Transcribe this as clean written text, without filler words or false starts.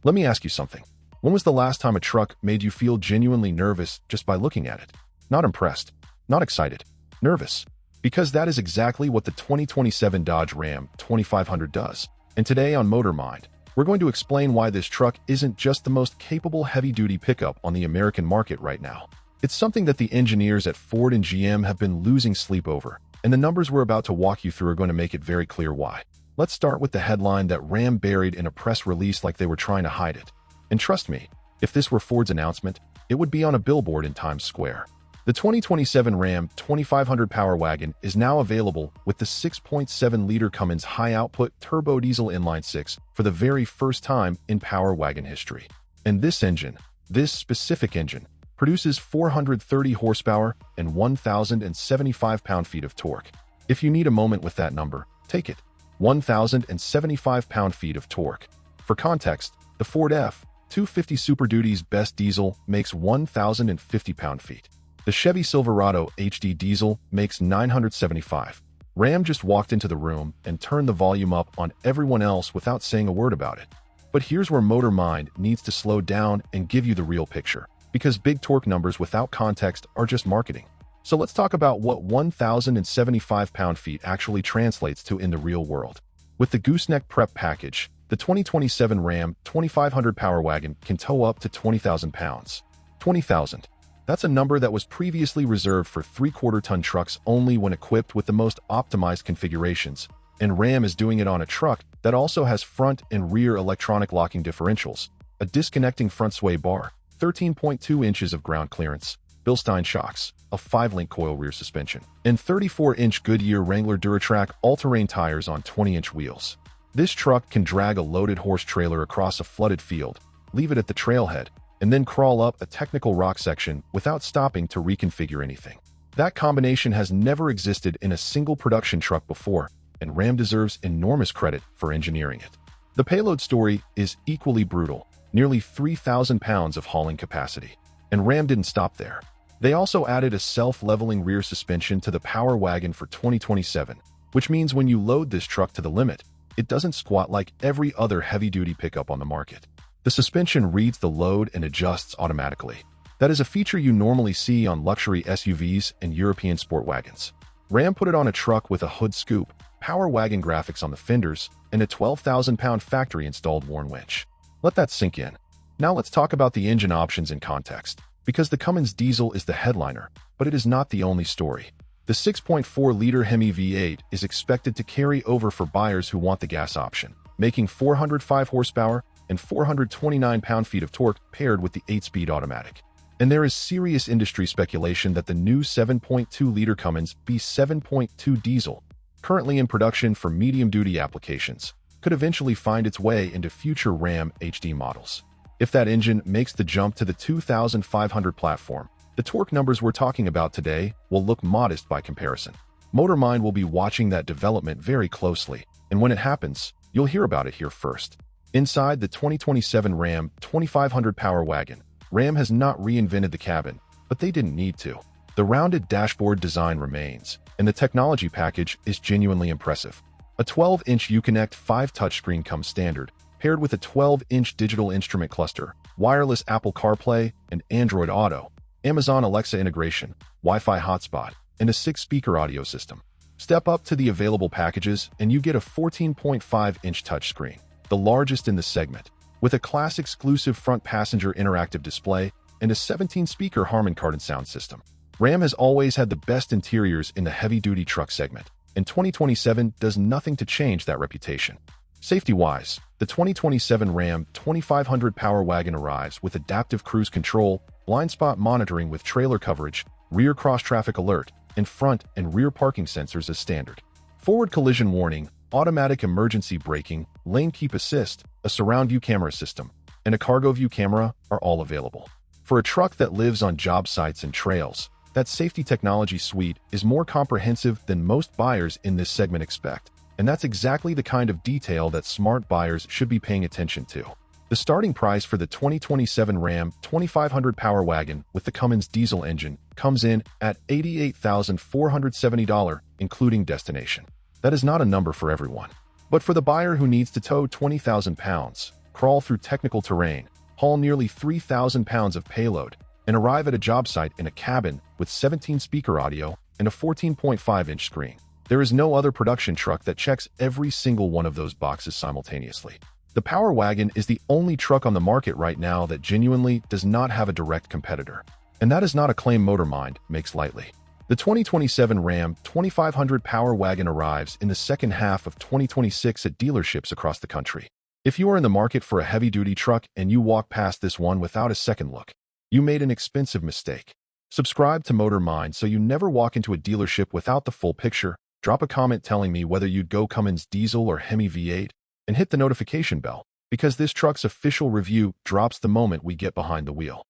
Let me ask you something. When was the last time a truck made you feel genuinely nervous just by looking at it? Not impressed, not excited, nervous. Because that is exactly what the 2027 Dodge Ram 2500 does. And today on Motor Mind, we're going to explain why this truck isn't just the most capable heavy-duty pickup on the American market right now. It's something that the engineers at Ford and GM have been losing sleep over, and the numbers we're about to walk you through are going to make it very clear why. Let's start with the headline that Ram buried in a press release like they were trying to hide it. And trust me, if this were Ford's announcement, it would be on a billboard in Times Square. The 2027 Ram 2500 Power Wagon is now available with the 6.7-liter Cummins High-Output turbodiesel inline-six for the very first time in Power Wagon history. And this specific engine, produces 430 horsepower and 1,075 pound-feet of torque. If you need a moment with that number, take it. 1,075 pound-feet of torque. For context, the Ford F-250 Super Duty's best diesel makes 1,050 pound-feet. The Chevy Silverado HD diesel makes 975. Ram just walked into the room and turned the volume up on everyone else without saying a word about it. But here's where Motor Mind needs to slow down and give you the real picture, because big torque numbers without context are just marketing. So let's talk about what 1,075 pound-feet actually translates to in the real world. With the gooseneck prep package, the 2027 Ram 2500 Power Wagon can tow up to 20,000 pounds. 20,000. That's a number that was previously reserved for 3/4-ton trucks only when equipped with the most optimized configurations, and Ram is doing it on a truck that also has front and rear electronic locking differentials, a disconnecting front sway bar, 13.2 inches of ground clearance, Bilstein shocks, a 5-link coil rear suspension, and 34-inch Goodyear Wrangler Duratrack all-terrain tires on 20-inch wheels. This truck can drag a loaded horse trailer across a flooded field, leave it at the trailhead, and then crawl up a technical rock section without stopping to reconfigure anything. That combination has never existed in a single production truck before, and Ram deserves enormous credit for engineering it. The Payload story is equally brutal, nearly 3,000 pounds of hauling capacity. And Ram didn't stop there. They also added a self-leveling rear suspension to the Power Wagon for 2027, which means when you load this truck to the limit, it doesn't squat like every other heavy-duty pickup on the market. The suspension reads the load and adjusts automatically. That is a feature you normally see on luxury SUVs and European sport wagons. Ram put it on a truck with a hood scoop, Power Wagon graphics on the fenders, and a 12,000-pound factory-installed Warn winch. Let that sink in. Now let's talk about the engine options in context, because the Cummins diesel is the headliner, but it is not the only story. The 6.4-liter Hemi V8 is expected to carry over for buyers who want the gas option, making 405 horsepower and 429 pound-feet of torque paired with the 8-speed automatic. And there is serious industry speculation that the new 7.2-liter Cummins B7.2 diesel, currently in production for medium-duty applications, could eventually find its way into future Ram HD models. If that engine makes the jump to the 2,500 platform, the torque numbers we're talking about today will look modest by comparison. Motor Mind will be watching that development very closely, and when it happens, you'll hear about it here first. Inside the 2027 Ram 2500 Power Wagon, Ram has not reinvented the cabin, but they didn't need to. The rounded dashboard design remains, and the technology package is genuinely impressive. A 12-inch Uconnect 5 touchscreen comes standard, paired with a 12-inch digital instrument cluster, wireless Apple CarPlay and Android Auto, Amazon Alexa integration, Wi-Fi hotspot, and a 6-speaker audio system. Step up to the available packages and you get a 14.5-inch touchscreen, the largest in the segment, with a class-exclusive front passenger interactive display and a 17-speaker Harman Kardon sound system. Ram has always had the best interiors in the heavy-duty truck segment, and 2027 does nothing to change that reputation. Safety-wise, the 2027 Ram 2500 Power Wagon arrives with adaptive cruise control, blind spot monitoring with trailer coverage, rear cross-traffic alert, and front and rear parking sensors as standard. Forward collision warning, automatic emergency braking, lane keep assist, a surround view camera system, and a cargo view camera are all available. For a truck that lives on job sites and trails, that safety technology suite is more comprehensive than most buyers in this segment expect, and that's exactly the kind of detail that smart buyers should be paying attention to. The starting price for the 2027 Ram 2500 Power Wagon with the Cummins diesel engine comes in at $88,470, including destination. That is not a number for everyone. But for the buyer who needs to tow 20,000 pounds, crawl through technical terrain, haul nearly 3,000 pounds of payload, and arrive at a job site in a cabin with 17-speaker audio and a 14.5-inch screen. There is no other production truck that checks every single one of those boxes simultaneously. The Power Wagon is the only truck on the market right now that genuinely does not have a direct competitor. And that is not a claim MotorMind makes lightly. The 2027 Ram 2500 Power Wagon arrives in the second half of 2026 at dealerships across the country. If you are in the market for a heavy-duty truck and you walk past this one without a second look, you made an expensive mistake. Subscribe to MotorMind so you never walk into a dealership without the full picture. Drop a comment telling me whether you'd go Cummins diesel or Hemi V8, and hit the notification bell, because this truck's official review drops the moment we get behind the wheel.